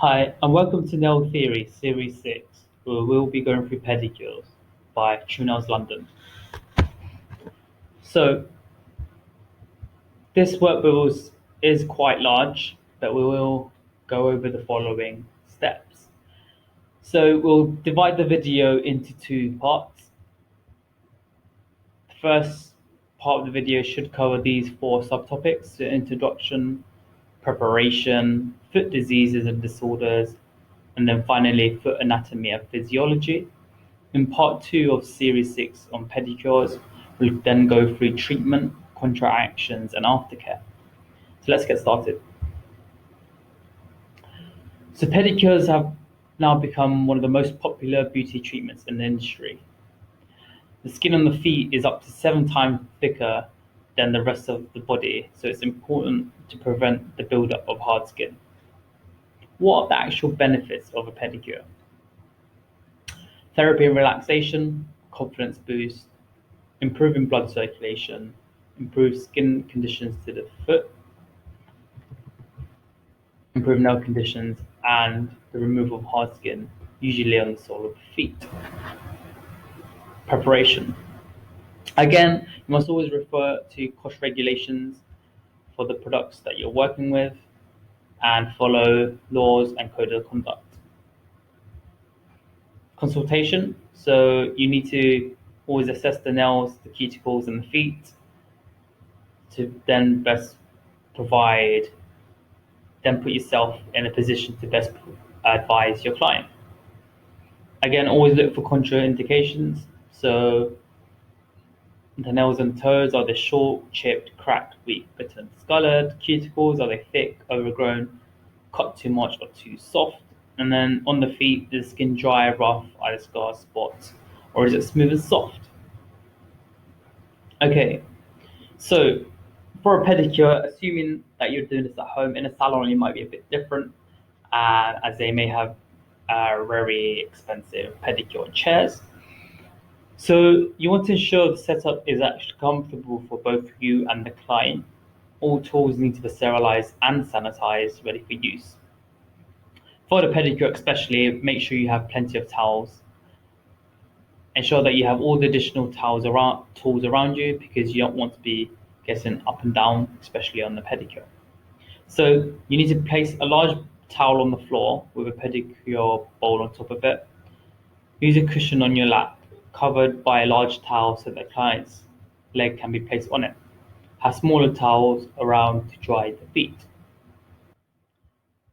Hi, and welcome to Nail Theory Series 6, where we'll be going through Pedicures by Trieu London. So, this workbook is quite large, but we will go over the following steps. So, we'll divide the video into two parts. The first part of the video should cover these four subtopics: so introduction, preparation, foot diseases and disorders, and then finally foot anatomy and physiology. In part 2 of Series 6 on pedicures, we'll then go through treatment, contractions, and aftercare. So let's get started. So pedicures have now become one of the most popular beauty treatments in the industry. The skin on the feet is up to 7 times thicker than the rest of the body, so it's important to prevent the buildup of hard skin. What are the actual benefits of a pedicure? Therapy and relaxation, confidence boost, improving blood circulation, improve skin conditions to the foot, improve nail conditions, and the removal of hard skin, usually on the sole of the feet. Preparation. Again, you must always refer to cost regulations for the products that you're working with and follow laws and code of conduct. Consultation. So you need to always assess the nails, the cuticles, and the feet to then best provide, then put yourself in a position to best advise your client. Again, always look for contraindications. So the nails and toes, are they short, chipped, cracked, weak, bitter, and discolored? Cuticles, are they thick, overgrown, cut too much, or too soft? And then on the feet, is the skin dry, rough, either scars, spots, or is it smooth and soft? Okay, so for a pedicure, assuming that you're doing this at home, in a salon it might be a bit different, as they may have very expensive pedicure chairs. So you want to ensure the setup is actually comfortable for both you and the client. All tools need to be sterilized and sanitized, ready for use. For the pedicure especially, make sure you have plenty of towels. Ensure that you have all the additional tools around you, because you don't want to be getting up and down, especially on the pedicure. So you need to place a large towel on the floor with a pedicure bowl on top of it. Use a cushion on your lap, covered by a large towel so the client's leg can be placed on it. Have smaller towels around to dry the feet.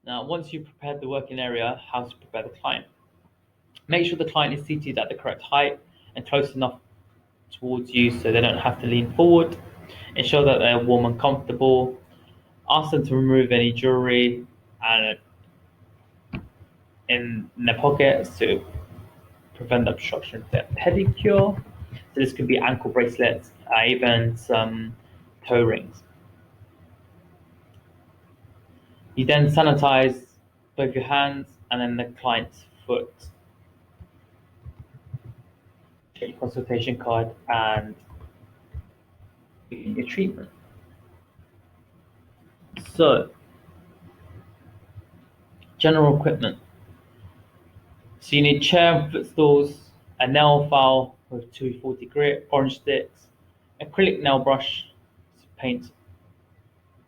Now, once you've prepared the working area, how to prepare the client. Make sure the client is seated at the correct height and close enough towards you so they don't have to lean forward. Ensure that they're warm and comfortable. Ask them to remove any jewelry and in their pockets to prevent the obstruction of their pedicure. So this could be ankle bracelets, even some toe rings. You then sanitize both your hands and then the client's foot. Get your consultation card and begin your treatment. So, general equipment. So you need chair and footstools, a nail file with 240 grit, orange sticks, acrylic nail brush to paint.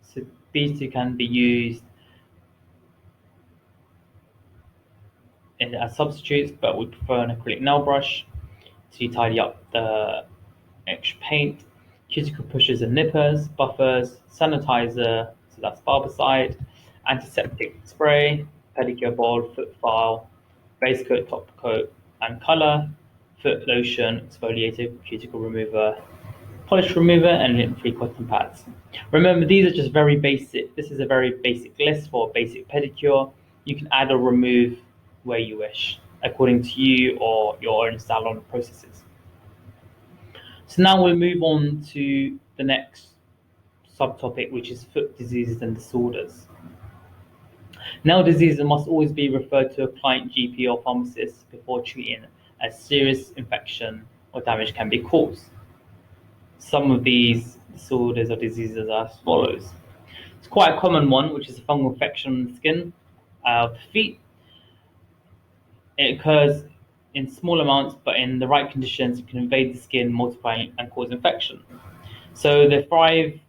So these two can be used as substitutes, but we prefer an acrylic nail brush to tidy up the extra paint. Cuticle pushers and nippers, buffers, sanitizer, so that's barbicide, antiseptic spray, pedicure bowl, foot file, base coat, top coat, and color, foot lotion, exfoliator, cuticle remover, polish remover, and lint-free cotton pads. Remember, these are just very basic. This is a very basic list for a basic pedicure. You can add or remove where you wish, according to you or your own salon processes. So now we'll move on to the next subtopic, which is foot diseases and disorders. Nail diseases must always be referred to a client GP or pharmacist before treating, as serious infection or damage can be caused. Some of these disorders or diseases are as follows. It's quite a common one, which is a fungal infection on the skin. of the feet. It occurs in small amounts, but in the right conditions, it can invade the skin, multiply, and cause infection. So they thrive.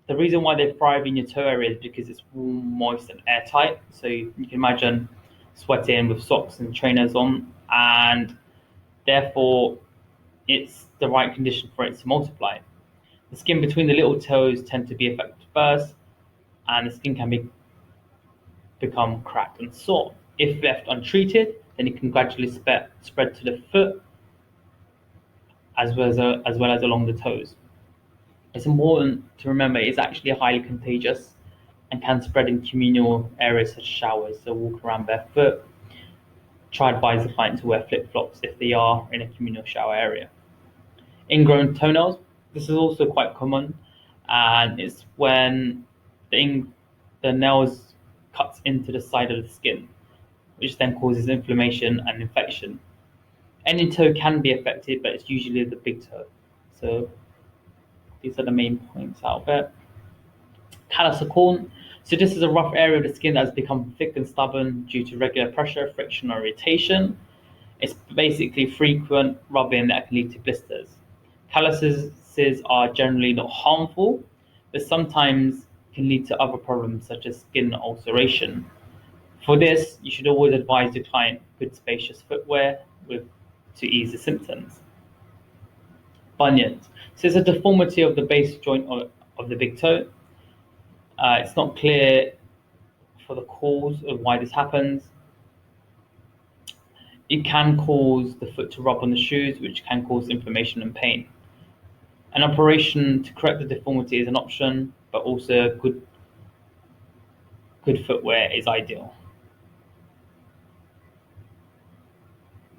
The reason why they thrive in your toe area is because it's warm, moist, and airtight. So you can imagine sweating with socks and trainers on, and therefore it's the right condition for it to multiply. The skin between the little toes tend to be affected first, and the skin can become cracked and sore. If left untreated, then it can gradually spread to the foot as well as along the toes. It's important to remember it's actually highly contagious and can spread in communal areas such as showers. So walk around barefoot. Try advise the client to wear flip-flops if they are in a communal shower area. Ingrown toenails. This is also quite common, and it's when the nails cuts into the side of the skin, which then causes inflammation and infection. Any toe can be affected, but it's usually the big toe. So these are the main points out of it. Callus or corn. So this is a rough area of the skin that has become thick and stubborn due to regular pressure, friction, or irritation. It's basically frequent rubbing that can lead to blisters. Calluses are generally not harmful, but sometimes can lead to other problems such as skin ulceration. For this, you should always advise the client good spacious footwear to ease the symptoms. Bunions. So it's a deformity of the base joint of the big toe. It's not clear for the cause of why this happens. It can cause the foot to rub on the shoes, which can cause inflammation and pain. An operation to correct the deformity is an option, but also good footwear is ideal.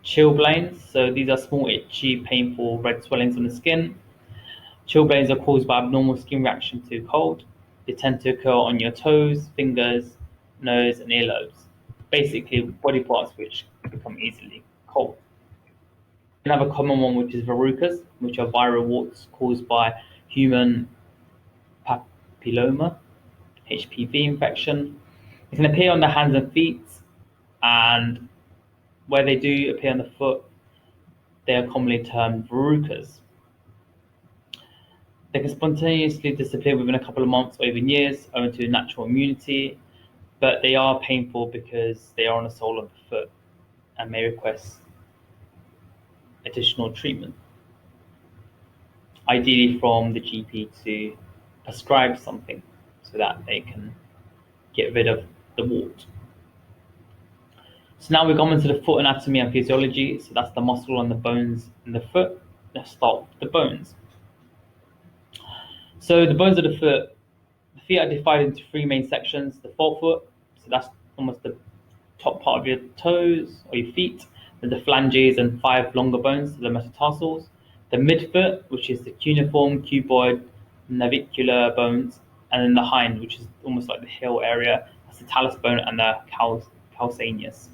Chilblains. So these are small, itchy, painful red swellings on the skin. Chilblains are caused by abnormal skin reaction to cold. They tend to occur on your toes, fingers, nose, and earlobes. Basically, body parts which become easily cold. Another common one, which is verrucas, which are viral warts caused by human papilloma, HPV infection. It can appear on the hands and feet, and where they do appear on the foot, they are commonly termed verrucas. They can spontaneously disappear within a couple of months or even years owing to natural immunity, but they are painful because they are on the sole of the foot and may request additional treatment, ideally from the GP to prescribe something so that they can get rid of the wart. So now we've gone into the foot anatomy and physiology. So that's the muscle and the bones in the foot. Let's start with the bones. So the bones of the foot, the feet are divided into three main sections. The forefoot, so that's almost the top part of your toes or your feet. Then the phalanges and 5 longer bones, the metatarsals. The midfoot, which is the cuneiform, cuboid, navicular bones. And then the hind, which is almost like the heel area. That's the talus bone and the calcaneus.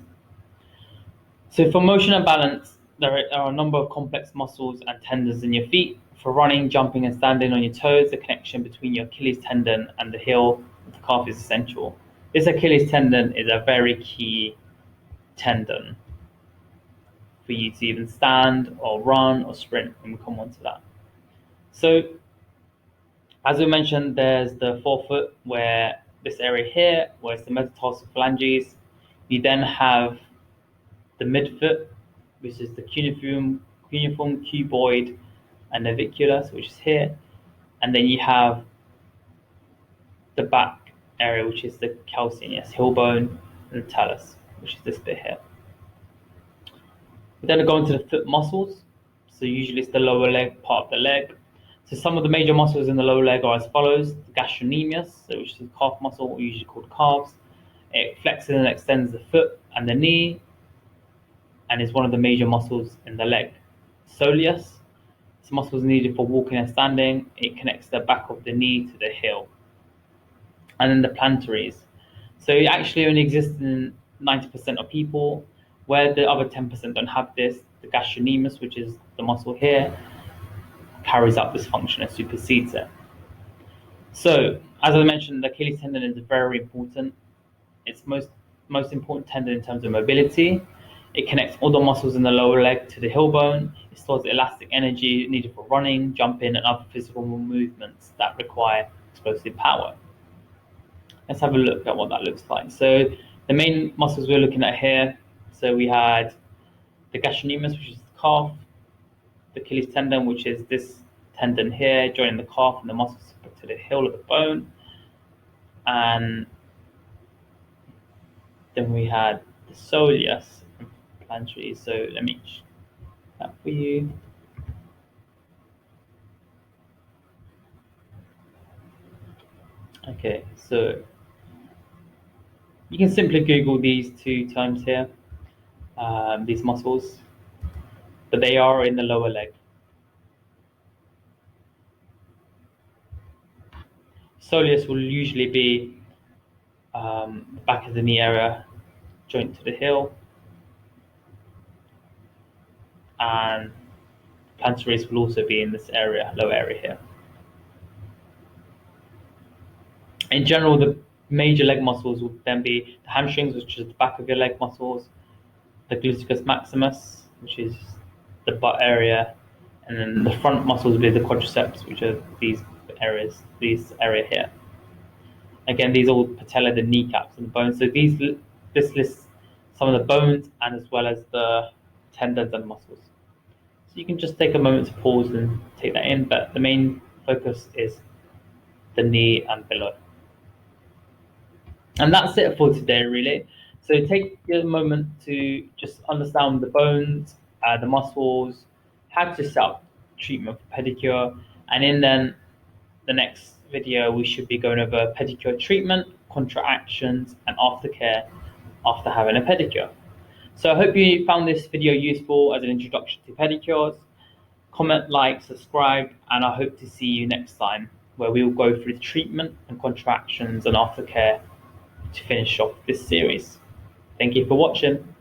So for motion and balance, there are a number of complex muscles and tendons in your feet. For running, jumping, and standing on your toes, the connection between your Achilles tendon and the heel of the calf is essential. This Achilles tendon is a very key tendon for you to even stand or run or sprint, and we'll come on to that. So, as we mentioned, there's the forefoot, where this area here, where it's the metatarsal phalanges. You then have the midfoot, which is the cuneiform, cuboid, and navicular, which is here. And then you have the back area, which is the calcaneus, heel bone, and the talus, which is this bit here. We then go into the foot muscles. So usually it's the lower leg, part of the leg. So some of the major muscles in the lower leg are as follows: the gastrocnemius, which is the calf muscle, usually called calves. It flexes and extends the foot and the knee, and is one of the major muscles in the leg. Soleus, this muscle is needed for walking and standing. It connects the back of the knee to the heel. And then the plantaries. So it actually only exists in 90% of people, where the other 10% don't have this. The gastrocnemius, which is the muscle here, carries out this function and supersedes it. So, as I mentioned, the Achilles tendon is very important. It's most most important tendon in terms of mobility. It connects all the muscles in the lower leg to the heel bone. It stores elastic energy needed for running, jumping, and other physical movements that require explosive power. Let's have a look at what that looks like. So the main muscles we're looking at here, so we had the gastrocnemius, which is the calf, the Achilles tendon, which is this tendon here, joining the calf and the muscles to the heel of the bone. And then we had the soleus and plantaris. So let me show that for you. Okay, so you can simply Google these two terms here, these muscles, but they are in the lower leg. Soleus will usually be back of the knee area, joint to the heel, and plantaris will also be in this area, lower area here. In general, the major leg muscles would then be the hamstrings, which is the back of your leg muscles, the gluteus maximus, which is the butt area, and then the front muscles would be the quadriceps, which are these areas, this area here. Again, these are all patella, the kneecaps, and the bones. So this lists some of the bones and as well as the tendons and muscles. So you can just take a moment to pause and take that in, but the main focus is the knee and below. And that's it for today, really. So take a moment to just understand the bones, the muscles, how to set up treatment for pedicure, and in then the next video we should be going over pedicure treatment, contractions, and aftercare after having a pedicure. So I hope you found this video useful as an introduction to pedicures. Comment, like, subscribe, and I hope to see you next time where we will go through the treatment and contractions and aftercare to finish off this series. Thank you for watching.